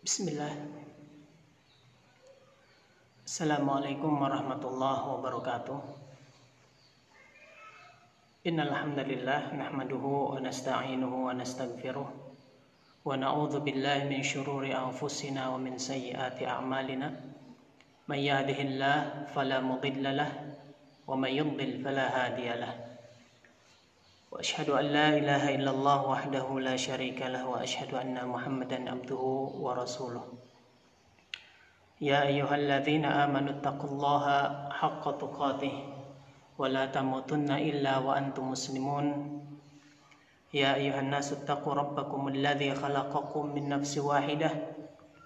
Bismillah. Assalamualaikum warahmatullahi wabarakatuh. Innal hamdalillah nahmaduhu wa nasta'inuhu wa nastaghfiruh wa na'udzu billahi min syururi anfusina wa min sayyiati a'malina. May yahdihillahu fala mudilla lahu wa may yudlil fala hadiya lahu. Wa asyhadu an la ilaha illallah wahdahu la syarika lahu wa asyhadu anna Muhammadan abduhu wa rasuluh. Ya ayyuhalladzina amanu taqullaha haqqa tuqatih wa la tamutunna illa wa antum muslimun. Ya ayyuhan nasu taqu rabbakumul ladzi khalaqakum min nafsin wahidah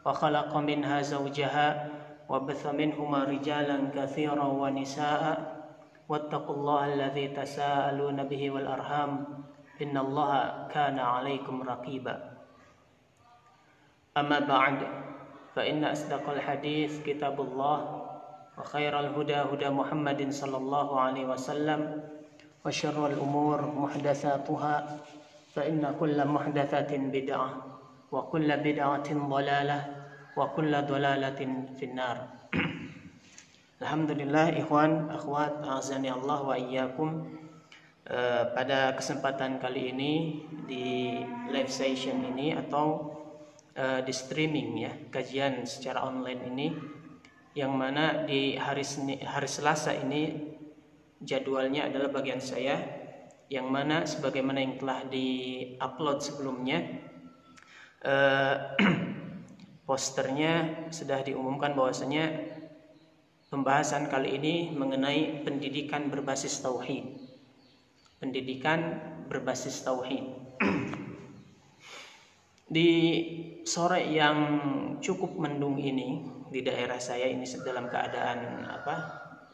wa khalaqa minha zawjaha wa batha minhuma rijalan katsiran wa nisaa'a wattaqullaha alladzi tasaaluna bihi wal arham innallaha kana 'alaikum raqiba. Amma ba'd. فإن أصدق الحديث كتاب الله وخير الهدى هدى محمد صلى الله عليه وسلم وشر الأمور محدثاتها فإن كل محدثة بدعة وكل بدعة ضلالة وكل ضلالة في النار. Alhamdulillah, ikhwan, akhwat, azani Allah wa iyyakum. Pada kesempatan kali ini di live session ini atau di streaming ya, kajian secara online ini, yang mana di hari Selasa ini jadwalnya adalah bagian saya, yang mana sebagaimana yang telah di-upload sebelumnya, posternya sudah diumumkan bahwasanya pembahasan kali ini mengenai pendidikan berbasis tauhid. Pendidikan berbasis tauhid. Di sore yang cukup mendung ini di daerah saya ini dalam keadaan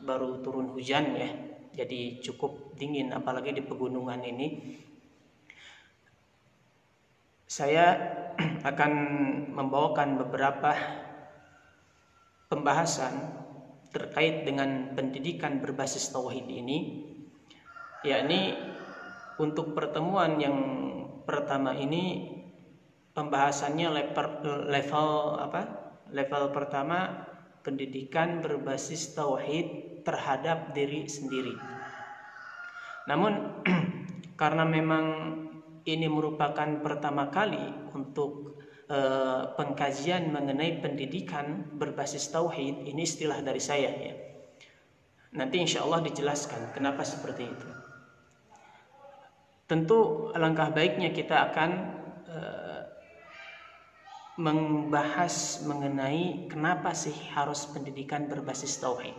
baru turun hujan ya, jadi cukup dingin apalagi di pegunungan ini. Saya akan membawakan beberapa pembahasan terkait dengan pendidikan berbasis tauhid ini, yakni untuk pertemuan yang pertama ini pembahasannya level pertama, pendidikan berbasis tauhid terhadap diri sendiri. Namun karena memang ini merupakan pertama kali untuk pengkajian mengenai pendidikan berbasis tauhid, ini istilah dari saya ya. Nanti insya Allah dijelaskan kenapa seperti itu. Tentu alangkah baiknya kita akan membahas mengenai kenapa sih harus pendidikan berbasis tauhid.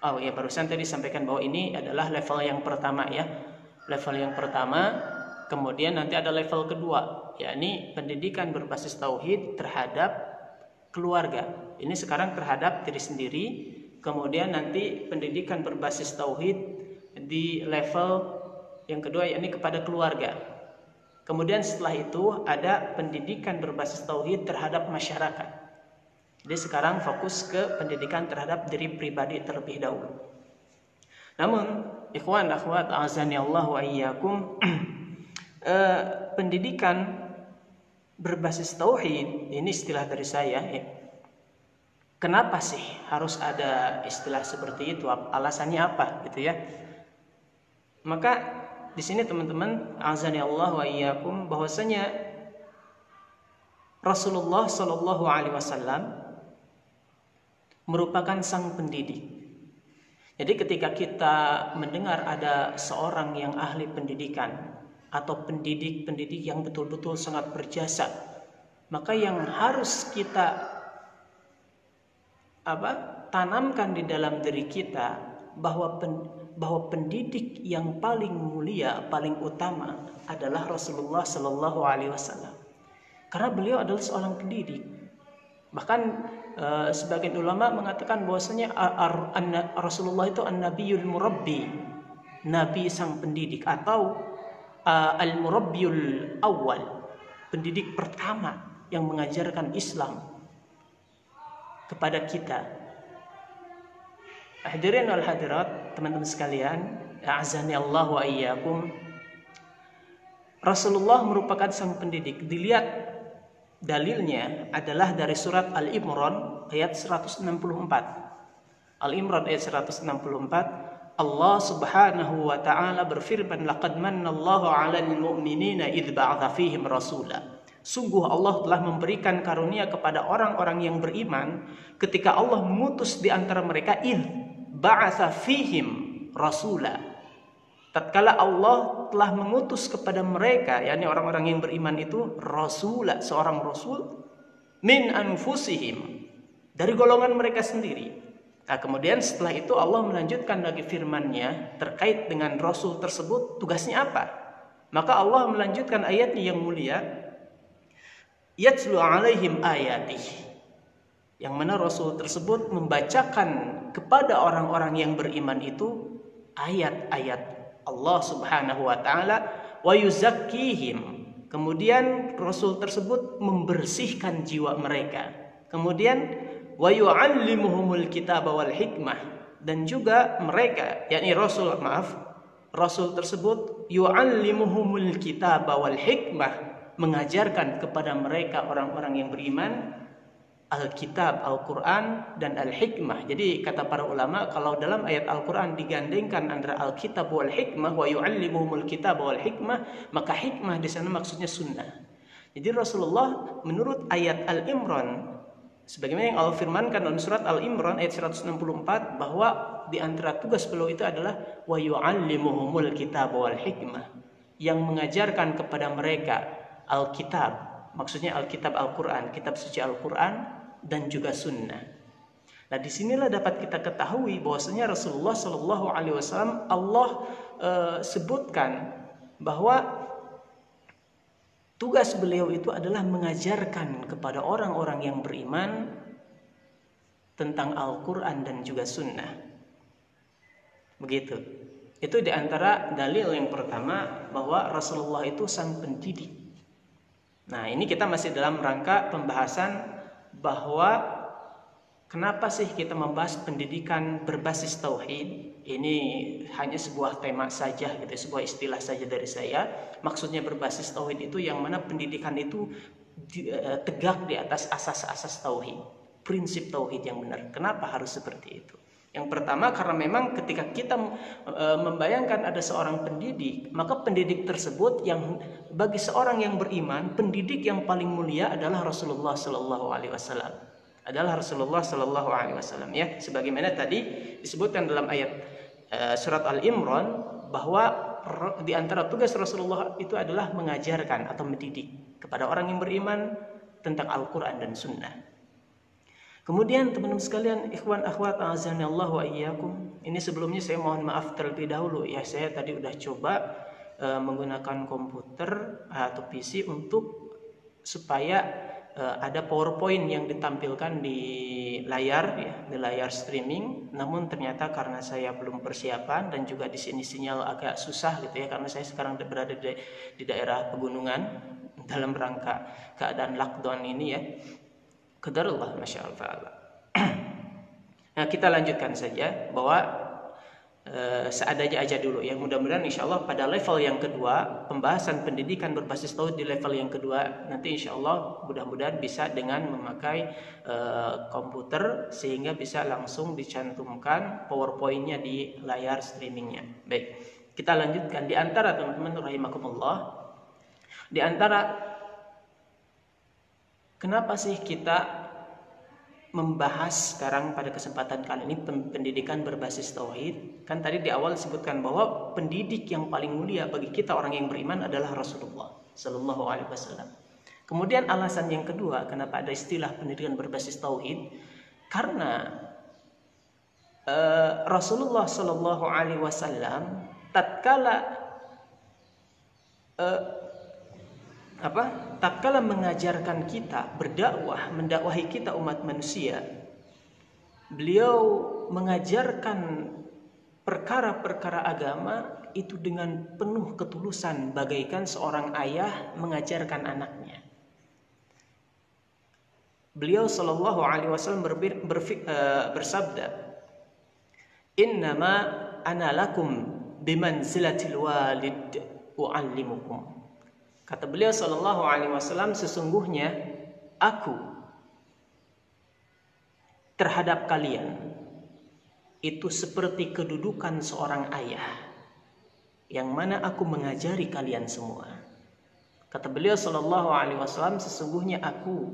Oh ya, barusan tadi sampaikan bahwa ini adalah level yang pertama ya. Level yang pertama, kemudian nanti ada level kedua, yakni pendidikan berbasis tauhid terhadap keluarga. Ini sekarang terhadap diri sendiri, kemudian nanti pendidikan berbasis tauhid di level yang kedua, yakni kepada keluarga. Kemudian setelah itu ada pendidikan berbasis tauhid terhadap masyarakat. Jadi sekarang fokus ke pendidikan terhadap diri pribadi terlebih dahulu. Namun, ikhwan akhwat azani Allah wa iyyakum, pendidikan berbasis tauhid ini istilah dari saya ya. Kenapa sih harus ada istilah seperti itu? Alasannya apa gitu ya? Maka di sini teman-teman azani Allah wa iyyakum, bahwasanya Rasulullah Shallallahu alaihi wasallam merupakan sang pendidik. Jadi ketika kita mendengar ada seorang yang ahli pendidikan atau pendidik yang betul-betul sangat berjasa, maka yang harus kita tanamkan di dalam diri kita bahwa pendidik yang paling mulia, paling utama adalah Rasulullah Shallallahu Alaihi Wasallam, karena beliau adalah seorang pendidik. Bahkan sebagian ulama mengatakan bahwasanya Rasulullah itu an-nabiyul murabbi, nabi sang pendidik, atau al-murabbiyul awal, pendidik pertama yang mengajarkan Islam kepada kita. Hadirin wal hadirat, teman-teman sekalian, a'azani Allah wa iyyakum. Rasulullah merupakan sang pendidik. Dilihat dalilnya adalah dari surat Al-Imran ayat 164. Al-Imran ayat 164, Allah Subhanahu wa taala berfirman, laqad mannallahu 'alal mu'minina idz ba'atsa fihim rasula. Sungguh Allah telah memberikan karunia kepada orang-orang yang beriman ketika Allah mengutus di antara mereka idz ba'atsa fihim rasula. Tatkala Allah telah mengutus kepada mereka, yakni orang-orang yang beriman itu, rasula, seorang rasul, min anfusihim, dari golongan mereka sendiri. Nah, kemudian setelah itu Allah melanjutkan lagi firman-Nya terkait dengan rasul tersebut, tugasnya apa? Maka Allah melanjutkan ayatnya yang mulia, yatlu alaihim ayatih, yang mana rasul tersebut membacakan kepada orang-orang yang beriman itu ayat-ayat Allah Subhanahu wa taala, wa yuzakkihim, kemudian rasul tersebut membersihkan jiwa mereka, kemudian wa yu'allimuhumul kitaba wal hikmah, dan juga mereka, yakni rasul tersebut yu'allimuhumul kitaba wal hikmah, mengajarkan kepada mereka orang-orang yang beriman Alkitab, Al-Quran, dan Al-Hikmah. Jadi kata para ulama, kalau dalam ayat Al-Quran digandengkan antara Alkitab wal Hikmah, wa yu'allimuhumul kitab wal hikmah, maka hikmah di sana maksudnya sunnah. Jadi Rasulullah menurut ayat Al-Imran, sebagaimana yang Allah firmankan dalam surat Al-Imran ayat 164, bahwa di antara tugas beliau itu adalah wa yu'allimuhumul kitab wal hikmah, yang mengajarkan kepada mereka Alkitab, maksudnya Alkitab Al-Quran, kitab suci Al-Quran, dan juga sunnah. Nah, disinilah dapat kita ketahui bahwasanya Rasulullah Shallallahu Alaihi Wasallam Allah sebutkan bahwa tugas beliau itu adalah mengajarkan kepada orang-orang yang beriman tentang Al-Quran dan juga sunnah. Begitu. Itu diantara dalil yang pertama bahwa Rasulullah itu sang pendidik. Nah, ini kita masih dalam rangka pembahasan bahwa kenapa sih kita membahas pendidikan berbasis tauhid. Ini hanya sebuah tema saja gitu, sebuah istilah saja dari saya. Maksudnya berbasis tauhid itu yang mana pendidikan itu tegak di atas asas-asas tauhid, prinsip tauhid yang benar. Kenapa harus seperti itu? Yang pertama, karena memang ketika kita membayangkan ada seorang pendidik, maka pendidik tersebut yang bagi seorang yang beriman, pendidik yang paling mulia adalah Rasulullah Sallallahu Alaihi Wasallam. Adalah Rasulullah Sallallahu Alaihi Wasallam, ya. Sebagaimana tadi disebutkan dalam ayat surat Al-Imran bahwa di antara tugas Rasulullah itu adalah mengajarkan atau mendidik kepada orang yang beriman tentang Al-Quran dan Sunnah. Kemudian teman-teman sekalian, ikhwan akhwat azanillahu wa iyyakum. Ini sebelumnya saya mohon maaf terlebih dahulu ya, saya tadi udah coba menggunakan komputer atau PC untuk supaya ada PowerPoint yang ditampilkan di layar ya, di layar streaming. Namun ternyata karena saya belum persiapan dan juga di sini sinyal agak susah gitu ya, karena saya sekarang berada di daerah pegunungan dalam rangka keadaan lockdown ini ya. Qadarullah masya Allah. Nah, kita lanjutkan saja bahwa seadanya aja dulu ya. Mudah-mudahan insya Allah pada level yang kedua, pembahasan pendidikan berbasis tauhid di level yang kedua, nanti insya Allah mudah-mudahan bisa dengan memakai komputer sehingga bisa langsung dicantumkan PowerPoint-nya di layar streamingnya. Baik, kita lanjutkan. Di antara teman-teman rahimakumullah, di antara kenapa sih kita membahas sekarang pada kesempatan kali ini pendidikan berbasis tauhid? Kan tadi di awal disebutkan bahwa pendidik yang paling mulia bagi kita orang yang beriman adalah Rasulullah Sallallahu Alaihi Wasallam. Kemudian alasan yang kedua kenapa ada istilah pendidikan berbasis tauhid, karena Rasulullah Sallallahu Alaihi Wasallam tatkala tatkala mengajarkan kita, berdakwah, mendakwahi kita umat manusia, beliau mengajarkan perkara-perkara agama itu dengan penuh ketulusan, bagaikan seorang ayah mengajarkan anaknya. Beliau Shallallahu Alaihi Wasallam bersabda, Innama ana lakum bimanzilatil walid u'allimukum. Kata beliau Shallallahu Alaihi Wasallam, sesungguhnya aku terhadap kalian itu seperti kedudukan seorang ayah, yang mana aku mengajari kalian semua. Kata beliau sallallahu alaihi wasallam, sesungguhnya aku,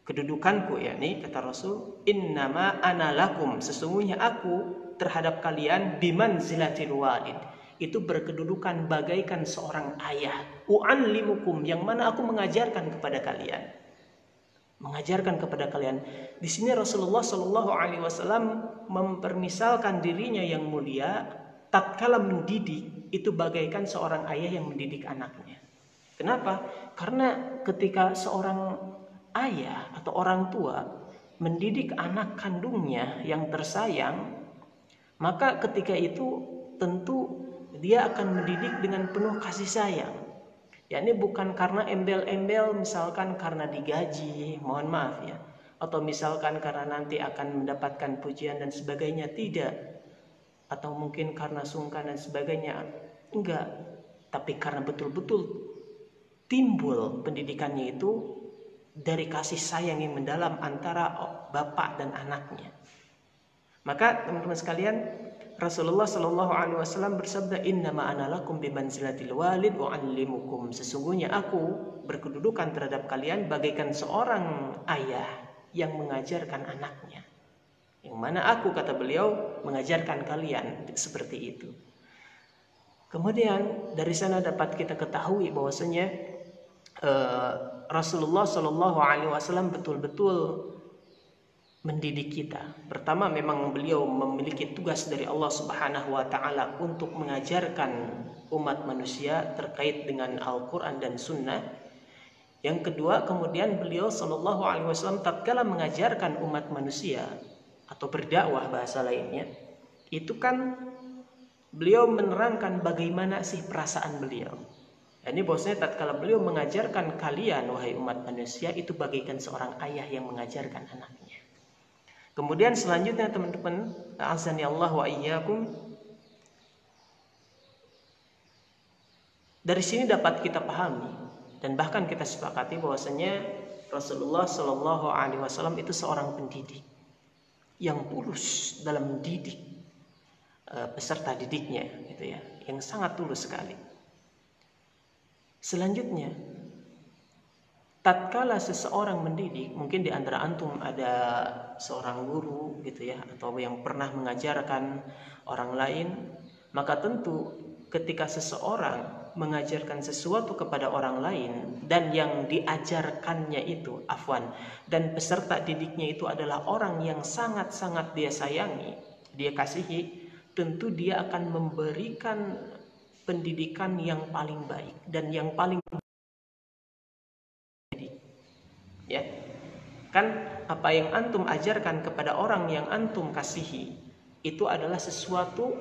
kedudukanku, yakni kata Rasul, innama ana lakum, sesungguhnya aku terhadap kalian bimanzilatil walid, itu berkedudukan bagaikan seorang ayah. U'allimukum, yang mana aku mengajarkan kepada kalian. Mengajarkan kepada kalian. Di sini Rasulullah sallallahu alaihi wasallam mempermisalkan dirinya yang mulia tatkala mendidik itu bagaikan seorang ayah yang mendidik anaknya. Kenapa? Karena ketika seorang ayah atau orang tua mendidik anak kandungnya yang tersayang, maka ketika itu tentu dia akan mendidik dengan penuh kasih sayang. Yakni bukan karena embel-embel, misalkan karena digaji, mohon maaf ya, atau misalkan karena nanti akan mendapatkan pujian dan sebagainya, tidak. Atau mungkin karena sungkan dan sebagainya, enggak. Tapi karena betul-betul timbul pendidikannya itu dari kasih sayang yang mendalam antara bapak dan anaknya. Maka teman-teman sekalian, Rasulullah Shallallahu Alaihi Wasallam bersabda, innama ana lakum bimanzilatil walid wa allimukum, sesungguhnya aku berkedudukan terhadap kalian bagaikan seorang ayah yang mengajarkan anaknya. Yang mana aku, kata beliau, mengajarkan kalian seperti itu. Kemudian dari sana dapat kita ketahui bahwasanya Rasulullah Shallallahu Alaihi Wasallam betul-betul mendidik kita. Pertama, memang beliau memiliki tugas dari Allah Subhanahu wa taala untuk mengajarkan umat manusia terkait dengan Al-Qur'an dan Sunnah. Yang kedua, kemudian beliau sallallahu alaihi wasallam tatkala mengajarkan umat manusia atau berdakwah bahasa lainnya, itu kan beliau menerangkan bagaimana sih perasaan beliau. Ini bahwasanya tatkala beliau mengajarkan kalian wahai umat manusia, itu bagaikan seorang ayah yang mengajarkan anaknya. Kemudian selanjutnya teman-teman, azani Allah wa iyyakum, dari sini dapat kita pahami dan bahkan kita sepakati bahwasanya Rasulullah Shallallahu Alaihi Wasallam itu seorang pendidik yang tulus dalam mendidik peserta didiknya, gitu ya, yang sangat tulus sekali. Selanjutnya, tatkala seseorang mendidik, mungkin di antara antum ada seorang guru gitu ya, atau yang pernah mengajarkan orang lain, maka tentu ketika seseorang mengajarkan sesuatu kepada orang lain dan yang diajarkannya itu, dan peserta didiknya itu adalah orang yang sangat-sangat dia sayangi, dia kasihi, tentu dia akan memberikan pendidikan yang paling baik dan yang paling ya. Kan apa yang antum ajarkan kepada orang yang antum kasihi itu adalah sesuatu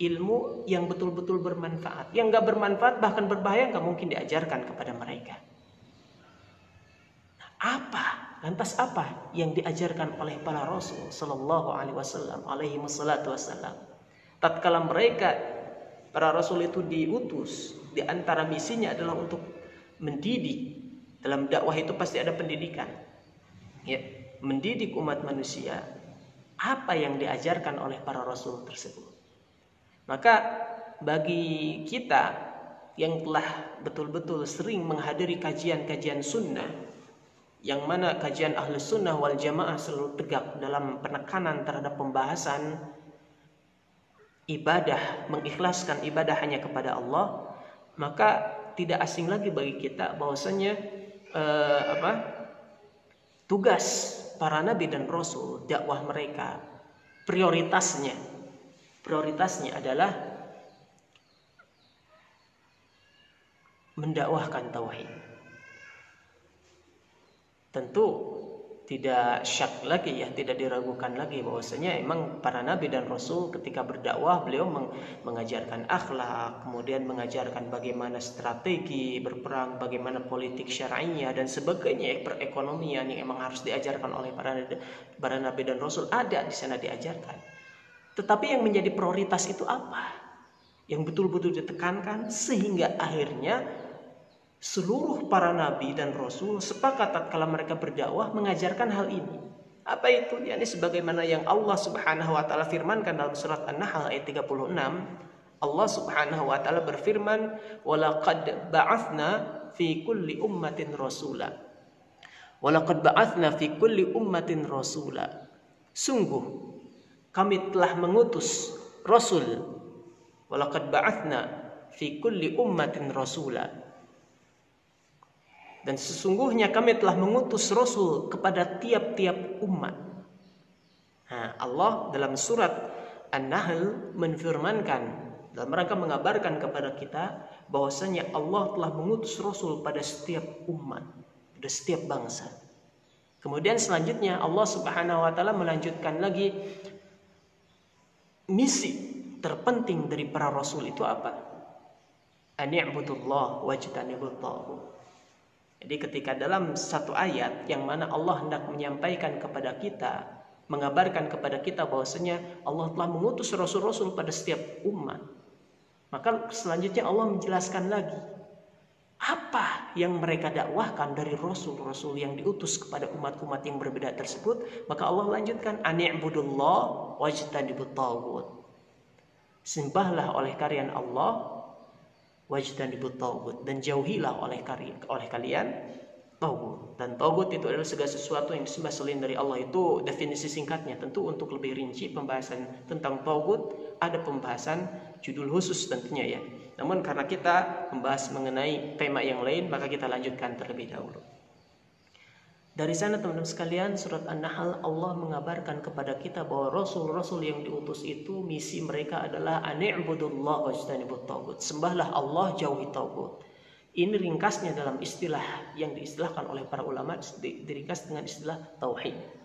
ilmu yang betul-betul bermanfaat. Yang gak bermanfaat bahkan berbahaya gak mungkin diajarkan kepada mereka. Lantas apa yang diajarkan oleh para Rasul sallallahu alaihi wasallam alaihi wassalatu wassalam? Tatkala mereka, para Rasul itu diutus, di antara misinya adalah untuk mendidik. Dalam dakwah itu pasti ada pendidikan. Ya, mendidik umat manusia. Apa yang diajarkan oleh para Rasul tersebut? Maka bagi kita yang telah betul-betul sering menghadiri kajian-kajian sunnah, yang mana kajian Ahlus Sunnah wal Jamaah selalu tegak dalam penekanan terhadap pembahasan ibadah, mengikhlaskan ibadah hanya kepada Allah, maka tidak asing lagi bagi kita bahwasanya tugas para nabi dan rasul, dakwah mereka prioritasnya adalah mendakwahkan tauhid. Tentu tidak syak lagi ya, tidak diragukan lagi bahwasanya emang para nabi dan rasul ketika berdakwah beliau mengajarkan akhlak, kemudian mengajarkan bagaimana strategi berperang, bagaimana politik syar'iyah dan sebagainya, perekonomian yang emang harus diajarkan oleh para nabi dan rasul ada di sana diajarkan. Tetapi yang menjadi prioritas itu apa? Yang betul-betul ditekankan sehingga akhirnya seluruh para nabi dan rasul sepakat tatkala mereka berdakwah mengajarkan hal ini. Apa itu? Yakni sebagaimana yang Allah Subhanahu wa taala firmankan dalam surat An-Nahl ayat 36. Allah Subhanahu wa taala berfirman, "Walaqad ba'atsna fi kulli ummatin rasula." Walaqad ba'atsna fi kulli ummatin rasula. Sungguh kami telah mengutus rasul. Walaqad ba'atsna fi kulli ummatin rasula. Dan sesungguhnya kami telah mengutus rasul kepada tiap-tiap umat. Nah, Allah dalam surat An-Nahl menfirmankan dalam rangka mengabarkan kepada kita bahwasanya Allah telah mengutus rasul pada setiap umat, pada setiap bangsa. Kemudian selanjutnya Allah Subhanahu wa taala melanjutkan lagi, misi terpenting dari para rasul itu apa? Ani'budullah wajtanibut taghut. Jadi ketika dalam satu ayat yang mana Allah hendak menyampaikan kepada kita, mengabarkan kepada kita bahwasanya Allah telah mengutus rasul-rasul pada setiap umat, maka selanjutnya Allah menjelaskan lagi apa yang mereka dakwahkan dari rasul-rasul yang diutus kepada umat-umat yang berbeda tersebut. Maka Allah lanjutkan, ani'budullah wajtanibut taghut. Sembahlah oleh kalian Allah, wajtanibut taghut, dan jauhilah oleh kalian taghut. Dan taghut itu adalah segala sesuatu yang disembah selain dari Allah. Itu definisi singkatnya. Tentu untuk lebih rinci pembahasan tentang taghut ada pembahasan judul khusus tentunya ya. Namun karena kita membahas mengenai tema yang lain, maka kita lanjutkan terlebih dahulu. Dari sana teman-teman sekalian, surat An-Nahl Allah mengabarkan kepada kita bahwa rasul-rasul yang diutus itu misi mereka adalah ani'budullah wajtanibut taghut. Sembahlah Allah, jauhi taghut. Ini ringkasnya dalam istilah yang diistilahkan oleh para ulama, diringkas dengan istilah tauhid.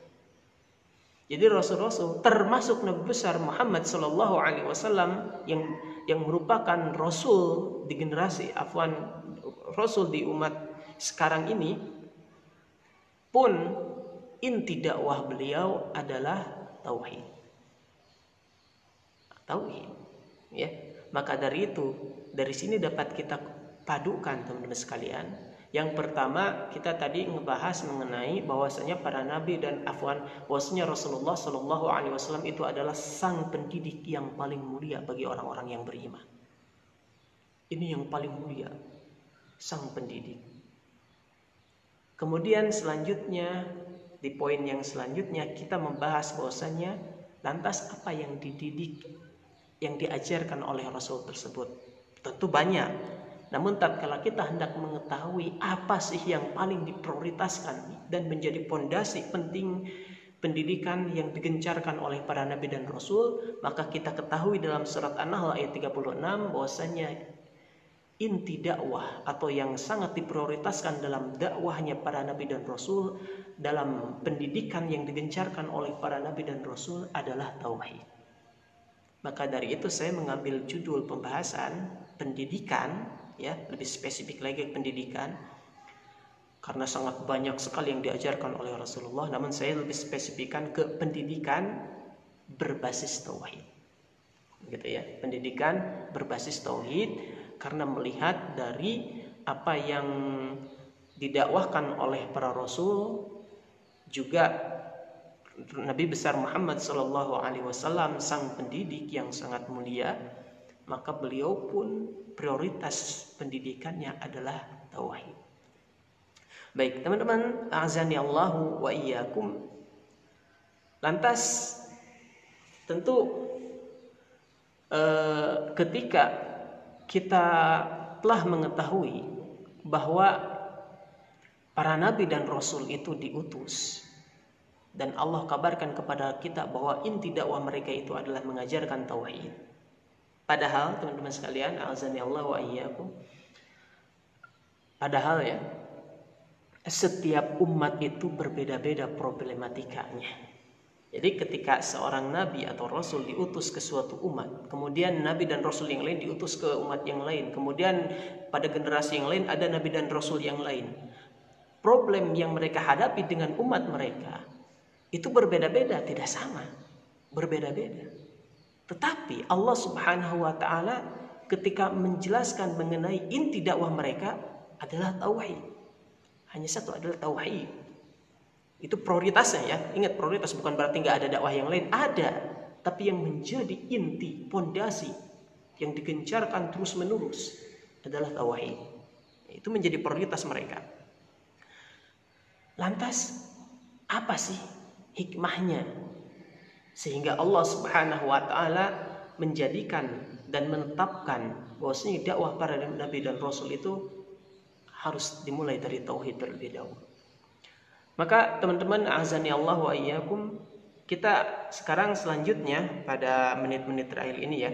Jadi rasul-rasul termasuk Nabi besar Muhammad sallallahu alaihi wasallam yang merupakan rasul di generasi rasul di umat sekarang ini pun inti dakwah beliau adalah tauhid. Tauhid, ya. Maka dari itu, dari sini dapat kita padukan teman-teman sekalian. Yang pertama, kita tadi ngebahas mengenai bahwasanya para nabi dan bahwasanya Rasulullah Shallallahu alaihi wasallam itu adalah sang pendidik yang paling mulia bagi orang-orang yang beriman. Ini yang paling mulia, sang pendidik. Kemudian selanjutnya, di poin yang selanjutnya kita membahas bahwasanya lantas apa yang dididik, yang diajarkan oleh Rasul tersebut. Tentu banyak. Namun tatkala kita hendak mengetahui apa sih yang paling diprioritaskan dan menjadi pondasi penting pendidikan yang digencarkan oleh para nabi dan rasul, maka kita ketahui dalam surat An-Nahl ayat 36 bahwasanya inti dakwah atau yang sangat diprioritaskan dalam dakwahnya para nabi dan rasul, dalam pendidikan yang digencarkan oleh para nabi dan rasul adalah tauhid. Maka dari itu saya mengambil judul pembahasan pendidikan, ya, lebih spesifik lagi pendidikan, karena sangat banyak sekali yang diajarkan oleh Rasulullah. Namun saya lebih spesifikkan ke pendidikan berbasis tauhid, gitu ya, pendidikan berbasis tauhid, karena melihat dari apa yang didakwahkan oleh para rasul, juga Nabi besar Muhammad Sallallahu Alaihi Wasallam sang pendidik yang sangat mulia, maka beliau pun prioritas pendidikannya adalah tauhid. Baik teman-teman, a'azani Allahu wa iyyakum. Lantas tentu ketika kita telah mengetahui bahwa para nabi dan rasul itu diutus, dan Allah kabarkan kepada kita bahwa inti dakwah mereka itu adalah mengajarkan tauhid. Padahal teman-teman sekalian, a'azani Allah wa iyyakum, padahal ya, setiap umat itu berbeda-beda problematikanya. Jadi ketika seorang nabi atau rasul diutus ke suatu umat, kemudian nabi dan rasul yang lain diutus ke umat yang lain, kemudian pada generasi yang lain ada nabi dan rasul yang lain, problem yang mereka hadapi dengan umat mereka itu berbeda-beda, tidak sama, berbeda-beda. Tetapi Allah Subhanahu wa taala ketika menjelaskan mengenai inti dakwah mereka, adalah tauhid. Hanya satu, adalah tauhid. Itu prioritasnya ya. Ingat, prioritas bukan berarti nggak ada dakwah yang lain. Ada, tapi yang menjadi inti, pondasi yang digencarkan terus menerus adalah tauhid. Itu menjadi prioritas mereka. Lantas apa sih hikmahnya sehingga Allah Subhanahu wa taala menjadikan dan menetapkan bahwasanya dakwah para nabi dan rasul itu harus dimulai dari tauhid terlebih dahulu? Maka teman-teman, azani Allah wa iyyakum, kita sekarang selanjutnya pada menit-menit terakhir ini ya,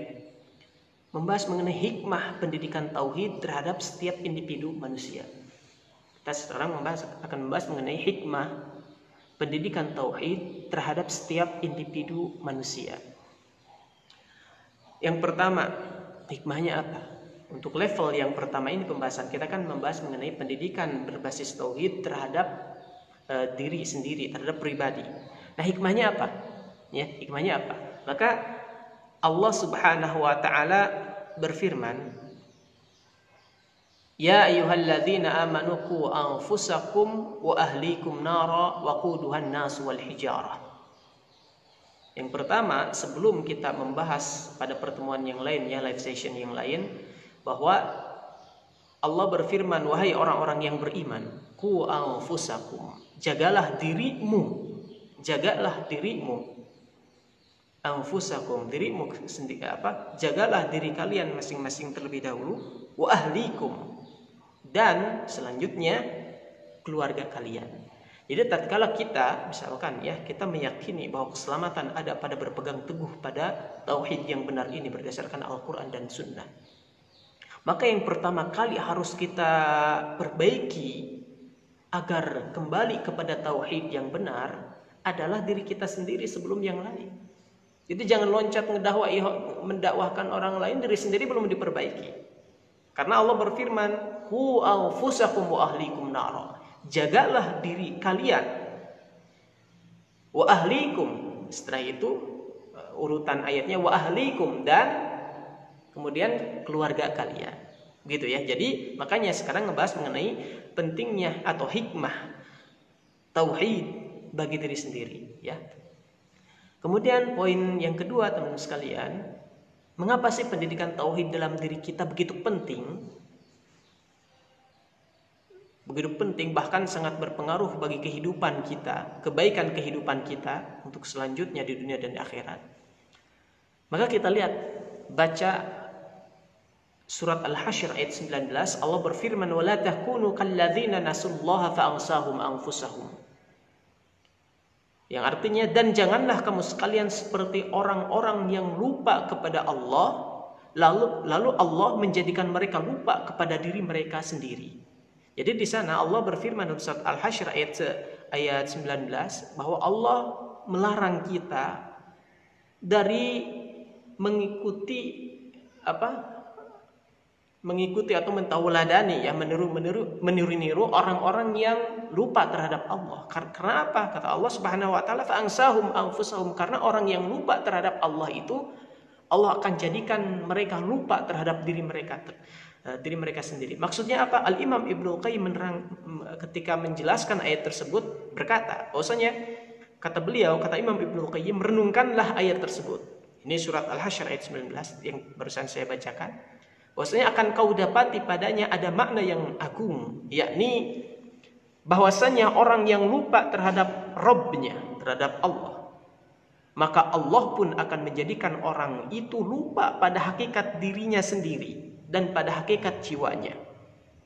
membahas mengenai hikmah pendidikan tauhid terhadap setiap individu manusia. Kita sekarang akan membahas mengenai hikmah pendidikan tauhid terhadap setiap individu manusia. Yang pertama, hikmahnya apa? Untuk level yang pertama ini pembahasan kita kan membahas mengenai pendidikan berbasis tauhid terhadap diri sendiri, terhadap pribadi. Nah, hikmahnya apa? Ya, hikmahnya apa? Maka Allah Subhanahu wa taala berfirman, "Ya ayyuhalladzina amanu qu anfusakum wa ahlikum nara waquduhan nas wal hijarah." Yang pertama, sebelum kita membahas pada pertemuan yang lain ya, live session yang lain, bahwa Allah berfirman, "Wahai orang-orang yang beriman, qu anfusakum." Jagalah dirimu. Jagalah dirimu. Anfusakum, dirimu sendiri apa? Jagalah diri kalian masing-masing terlebih dahulu, wa ahlikum, dan selanjutnya keluarga kalian. Jadi tatkala kita misalkan ya, kita meyakini bahwa keselamatan ada pada berpegang teguh pada tauhid yang benar ini berdasarkan Al-Qur'an dan Sunnah. Maka yang pertama kali harus kita perbaiki agar kembali kepada tauhid yang benar adalah diri kita sendiri sebelum yang lain. Jadi jangan loncat mendakwahkan orang lain, diri sendiri belum diperbaiki. Karena Allah berfirman, "Qu anfusakum wa ahlikum nara." Jagalah diri kalian. Wa ahlikum. Setelah itu urutan ayatnya wa ahlikum, dan kemudian keluarga kalian. Gitu ya. Jadi makanya sekarang ngebahas mengenai pentingnya atau hikmah tauhid bagi diri sendiri ya. Kemudian poin yang kedua, teman-teman sekalian, mengapa sih pendidikan tauhid dalam diri kita begitu penting? Begitu penting, bahkan sangat berpengaruh bagi kehidupan kita, kebaikan kehidupan kita untuk selanjutnya di dunia dan di akhirat. Maka kita lihat, baca surat Al-Hasyr ayat 19, Allah berfirman, "Wala takunu kalladzina nasullaha fa'ansahum anfusahum." Yang artinya, dan janganlah kamu sekalian seperti orang-orang yang lupa kepada Allah, lalu Allah menjadikan mereka lupa kepada diri mereka sendiri. Jadi di sana Allah berfirman dalam surat Al-Hasyr ayat 19 bahwa Allah melarang kita dari mengikuti atau mentauladani ya, meniru orang-orang yang lupa terhadap Allah. Karena apa? Kata Allah Subhanahu wa taala, fa'ansahum anfusahum, karena orang yang lupa terhadap Allah itu Allah akan jadikan mereka lupa terhadap diri mereka sendiri. Maksudnya apa? Al-Imam Ibnu Qayyim ketika menjelaskan ayat tersebut berkata, bahwasanya kata Imam Ibnu Qayyim, renungkanlah ayat tersebut. Ini surat Al-Hasyr ayat 19 yang barusan saya bacakan. Bahwasanya akan kau dapati padanya ada makna yang agung, yakni bahwasanya orang yang lupa terhadap Rabb-nya, terhadap Allah, maka Allah pun akan menjadikan orang itu lupa pada hakikat dirinya sendiri dan pada hakikat jiwanya.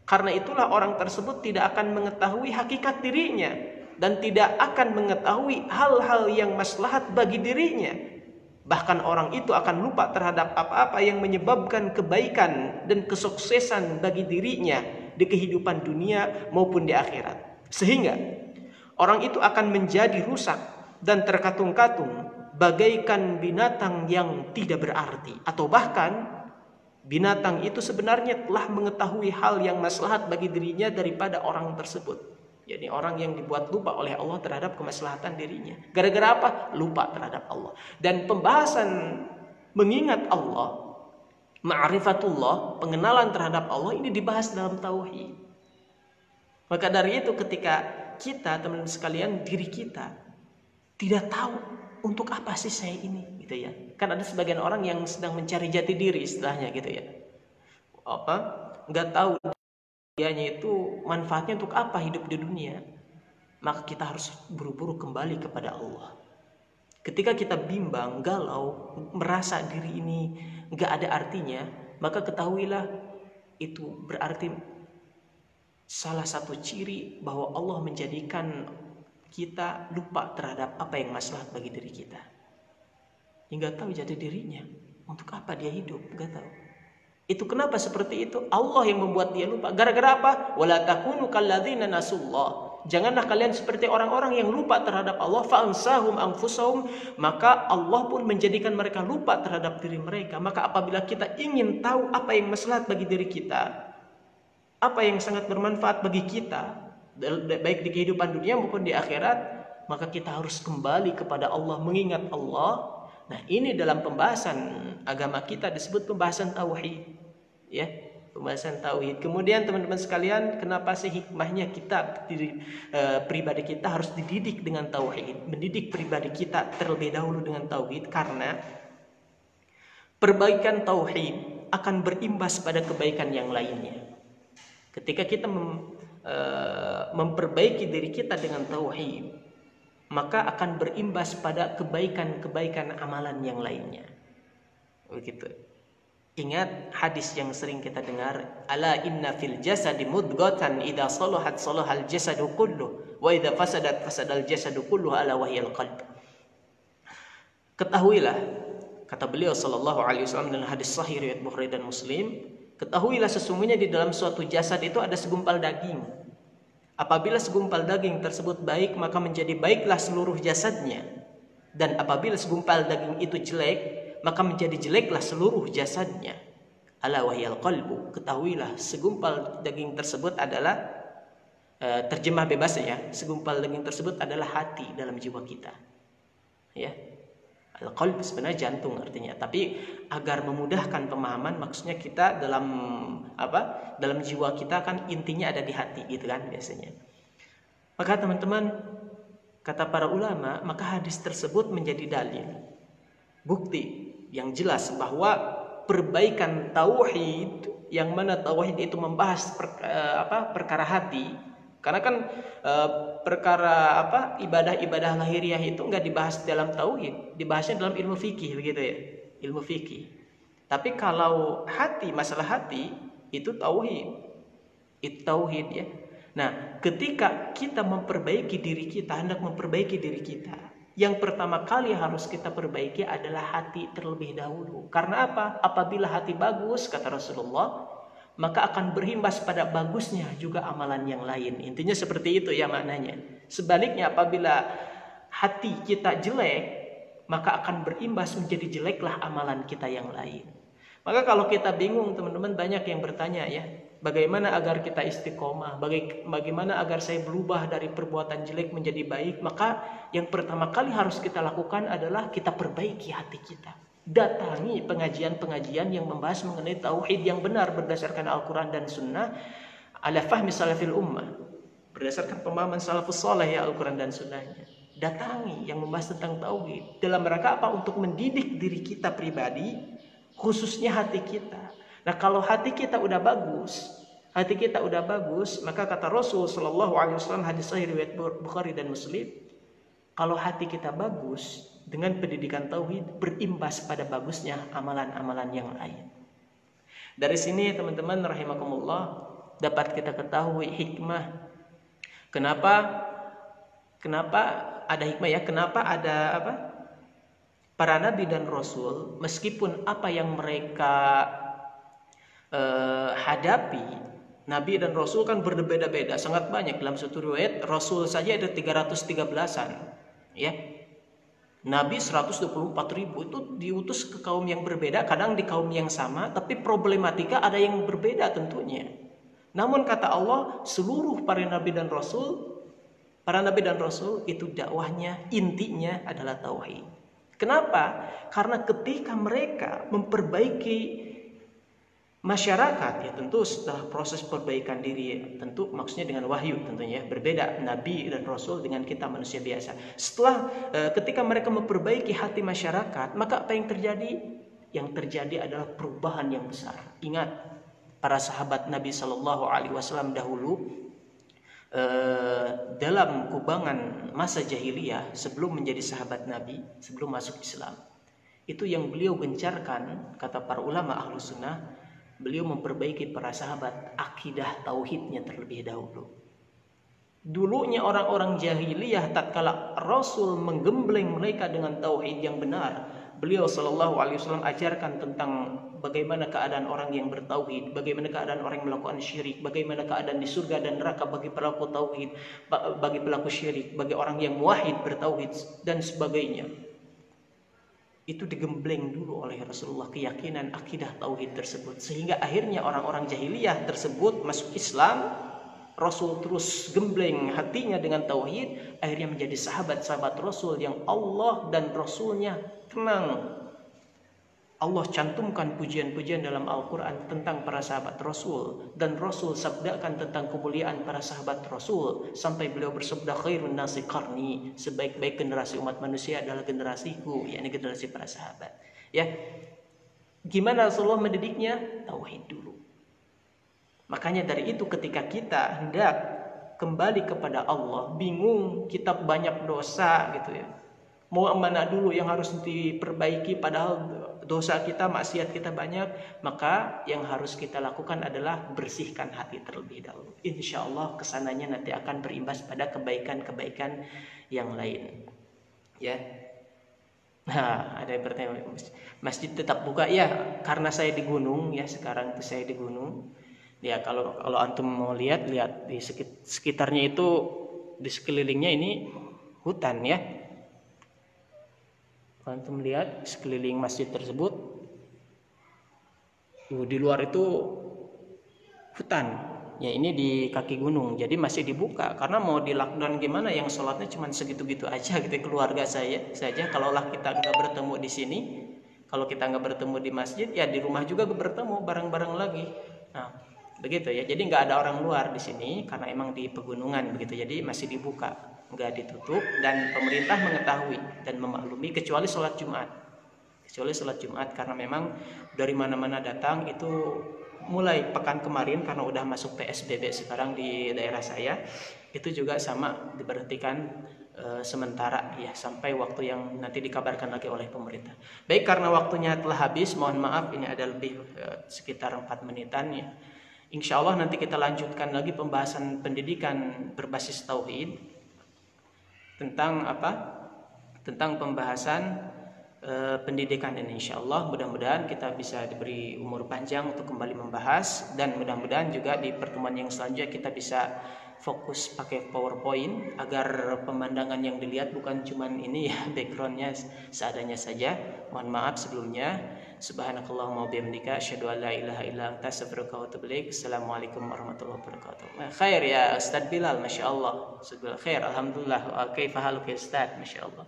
Karena itulah orang tersebut tidak akan mengetahui hakikat dirinya dan tidak akan mengetahui hal-hal yang maslahat bagi dirinya. Bahkan orang itu akan lupa terhadap apa-apa yang menyebabkan kebaikan dan kesuksesan bagi dirinya di kehidupan dunia maupun di akhirat. Sehingga orang itu akan menjadi rusak dan terkatung-katung bagaikan binatang yang tidak berarti. Atau bahkan binatang itu sebenarnya telah mengetahui hal yang maslahat bagi dirinya daripada orang tersebut. Jadi orang yang dibuat lupa oleh Allah terhadap kemaslahatan dirinya. Gara-gara apa? Lupa terhadap Allah. Dan pembahasan mengingat Allah, ma'rifatullah, pengenalan terhadap Allah ini dibahas dalam tauhid. Maka dari itu ketika kita, teman-teman sekalian, diri kita tidak tahu untuk apa sih saya ini, gitu ya. Kan ada sebagian orang yang sedang mencari jati diri istilahnya, gitu ya. Nggak tahu dianya itu manfaatnya untuk apa hidup di dunia. Maka kita harus buru-buru kembali kepada Allah. Ketika kita bimbang, galau, merasa diri ini nggak ada artinya, maka ketahuilah itu berarti salah satu ciri bahwa Allah menjadikan kita lupa terhadap apa yang maslahat bagi diri kita. Hingga tahu jati dirinya, untuk apa dia hidup, nggak tahu. Itu kenapa seperti itu? Allah yang membuat dia lupa. Gara-gara apa? Wala takunu kalladzina nasullah. Janganlah kalian seperti orang-orang yang lupa terhadap Allah, fa'ansahum anfusahum, maka Allah pun menjadikan mereka lupa terhadap diri mereka. Maka apabila kita ingin tahu apa yang maslahat bagi diri kita, apa yang sangat bermanfaat bagi kita, baik di kehidupan dunia maupun di akhirat, maka kita harus kembali kepada Allah, mengingat Allah. Nah, ini dalam pembahasan agama kita disebut pembahasan tauhid, ya, pembahasan tauhid. Kemudian teman-teman sekalian, kenapa sih hikmahnya kita pribadi kita harus dididik dengan tauhid, mendidik pribadi kita terlebih dahulu dengan tauhid, karena perbaikan tauhid akan berimbas pada kebaikan yang lainnya. Ketika kita memperbaiki diri kita dengan tauhid, maka akan berimbas pada kebaikan-kebaikan amalan yang lainnya. Begitu. Ingat hadis yang sering kita dengar, ala inna fil jasadi mudghatan idza salahat salahal jasadu kulluh wa idza fasadat fasadal jasadu kulluh ala wahyal qalb. Ketahuilah, kata beliau sallallahu alaihi wasallam dalam hadis sahih riwayat Bukhari dan Muslim, ketahuilah sesungguhnya di dalam suatu jasad itu ada segumpal daging. Apabila segumpal daging tersebut baik, maka menjadi baiklah seluruh jasadnya. Dan apabila segumpal daging itu jelek, maka menjadi jeleklah seluruh jasadnya. Ala wahyal qalbu. Ketahuilah segumpal daging tersebut adalah terjemah bebasnya, segumpal daging tersebut adalah hati dalam jiwa kita. Ya. Al-qalb sebenarnya jantung artinya, tapi agar memudahkan pemahaman, maksudnya kita dalam dalam jiwa kita kan intinya ada di hati, gitu kan biasanya. Maka teman-teman, kata para ulama, maka hadis tersebut menjadi dalil, bukti yang jelas bahwa perbaikan tauhid, yang mana tauhid itu membahas perkara hati. Karena kan perkara ibadah-ibadah lahiriah itu nggak dibahas dalam tauhid, dibahasnya dalam ilmu fikih, begitu ya, ilmu fikih. Tapi kalau hati, masalah hati itu tauhid ya. Nah, ketika kita memperbaiki diri kita, hendak memperbaiki diri kita, yang pertama kali harus kita perbaiki adalah hati terlebih dahulu. Karena apa? Apabila hati bagus, kata Rasulullah, maka akan berimbas pada bagusnya juga amalan yang lain. Intinya seperti itu ya maknanya. Sebaliknya apabila hati kita jelek, maka akan berimbas menjadi jeleklah amalan kita yang lain. Maka kalau kita bingung, teman-teman, banyak yang bertanya ya, bagaimana agar kita istiqomah, bagaimana agar saya berubah dari perbuatan jelek menjadi baik. Maka yang pertama kali harus kita lakukan adalah kita perbaiki hati kita. Datangi pengajian-pengajian yang membahas mengenai tauhid yang benar berdasarkan Al-Quran dan Sunnah, ala fahmi salafil ummah, berdasarkan pemahaman salafus saleh ya Al-Quran dan Sunnahnya. Datangi yang membahas tentang tauhid dalam rangka apa? Untuk mendidik diri kita pribadi, khususnya hati kita. Nah, kalau hati kita udah bagus, maka kata Rasul sallallahu alaihi wasallam, hadis sahih riwayat Bukhari dan Muslim, kalau hati kita bagus dengan pendidikan tauhid, berimbas pada bagusnya amalan-amalan yang lain. Dari sini teman-teman rahimakumullah, dapat kita ketahui hikmah. Kenapa ada hikmah ya? Kenapa ada para nabi dan rasul, meskipun apa yang mereka hadapi, nabi dan rasul kan berbeda-beda, sangat banyak. Dalam satu riwayat rasul saja ada 313-an ya. Nabi 124.000 itu diutus ke kaum yang berbeda, kadang di kaum yang sama, tapi problematika ada yang berbeda tentunya. Namun kata Allah, seluruh para nabi dan rasul itu dakwahnya, intinya adalah tauhid. Kenapa? Karena ketika mereka masyarakat ya tentu setelah proses perbaikan diri, tentu maksudnya dengan wahyu tentunya berbeda nabi dan rasul dengan kita manusia biasa. Setelah ketika mereka memperbaiki hati masyarakat, maka apa yang terjadi? Yang terjadi adalah perubahan yang besar. Ingat, para sahabat Nabi Shallallahu Alaihi Wasallam dahulu dalam kubangan masa jahiliyah sebelum menjadi sahabat Nabi, sebelum masuk Islam, itu yang beliau gencarkan, kata para ulama ahlu sunnah, beliau memperbaiki para sahabat akidah tauhidnya terlebih dahulu. Dulunya orang-orang jahiliyah tatkala Rasul menggembleng mereka dengan tauhid yang benar, beliau Shallallahu Alaihi Wasallam ajarkan tentang bagaimana keadaan orang yang bertauhid, bagaimana keadaan orang yang melakukan syirik, bagaimana keadaan di surga dan neraka bagi pelaku tauhid, bagi pelaku syirik, bagi orang yang muwahhid bertauhid dan sebagainya. Itu digembleng dulu oleh Rasulullah, keyakinan akidah tauhid tersebut, sehingga akhirnya orang-orang jahiliyah tersebut masuk Islam. Rasul terus gembleng hatinya dengan tauhid, akhirnya menjadi sahabat-sahabat Rasul yang Allah dan Rasulnya kenang. Allah cantumkan pujian-pujian dalam Al-Quran tentang para sahabat Rasul, dan Rasul sabdakan tentang kemuliaan para sahabat Rasul sampai beliau bersabda, khairun nasi qarni, sebaik-baik generasi umat manusia adalah generasiku, yakni generasi para sahabat. Ya, gimana Rasulullah mendidiknya? Tauhid dulu. Makanya dari itu ketika kita hendak kembali kepada Allah, bingung, kita banyak dosa gitu ya, mau mana dulu yang harus diperbaiki, padahal dosa kita, maksiat kita banyak. Maka yang harus kita lakukan adalah bersihkan hati terlebih dahulu. Insya Allah kesananya nanti akan berimbas pada kebaikan-kebaikan yang lain. Ya. Nah, ada yang bertanya, masjid tetap buka? Ya, karena saya di gunung ya, sekarang itu saya di gunung. Ya, kalau antum mau lihat di sekitarnya itu, di sekelilingnya ini hutan ya. Antum lihat sekeliling masjid tersebut, di luar itu hutan. Ya, ini di kaki gunung, jadi masih dibuka. Karena mau di lockdown gimana, yang sholatnya cuma segitu-gitu aja gitu, keluarga saya saja. Kalaulah kita nggak bertemu di sini, kalau kita nggak bertemu di masjid, ya di rumah juga bertemu bareng-bareng lagi. Nah, begitu ya. Jadi nggak ada orang luar di sini karena emang di pegunungan begitu. Jadi masih dibuka, nggak ditutup, dan pemerintah mengetahui dan memaklumi, kecuali sholat Jumat karena memang dari mana-mana datang. Itu mulai pekan kemarin karena udah masuk PSBB sekarang di daerah saya, itu juga sama diberhentikan sementara ya, sampai waktu yang nanti dikabarkan lagi oleh pemerintah. Baik, karena waktunya telah habis, mohon maaf ini ada lebih sekitar 4 menitan ya. Insya Allah nanti kita lanjutkan lagi pembahasan pendidikan berbasis tauhid. Tentang apa? Tentang pembahasan pendidikan ini, insya Allah. Mudah-mudahan kita bisa diberi umur panjang untuk kembali membahas, dan mudah-mudahan juga di pertemuan yang selanjutnya kita bisa fokus pakai PowerPoint agar pemandangan yang dilihat bukan cuman ini ya, backgroundnya seadanya saja. Mohon maaf sebelumnya. Subhanakallahumma wa bihamdika asyhadu an la ilaha illa anta astaghfiruka wa atubu ilaik. Assalamualaikum warahmatullahi wabarakatuh. Khair ya Ustaz Bilal, masyaallah. Khair, alhamdulillah. Kaifa haluka Ustaz? Masyaallah.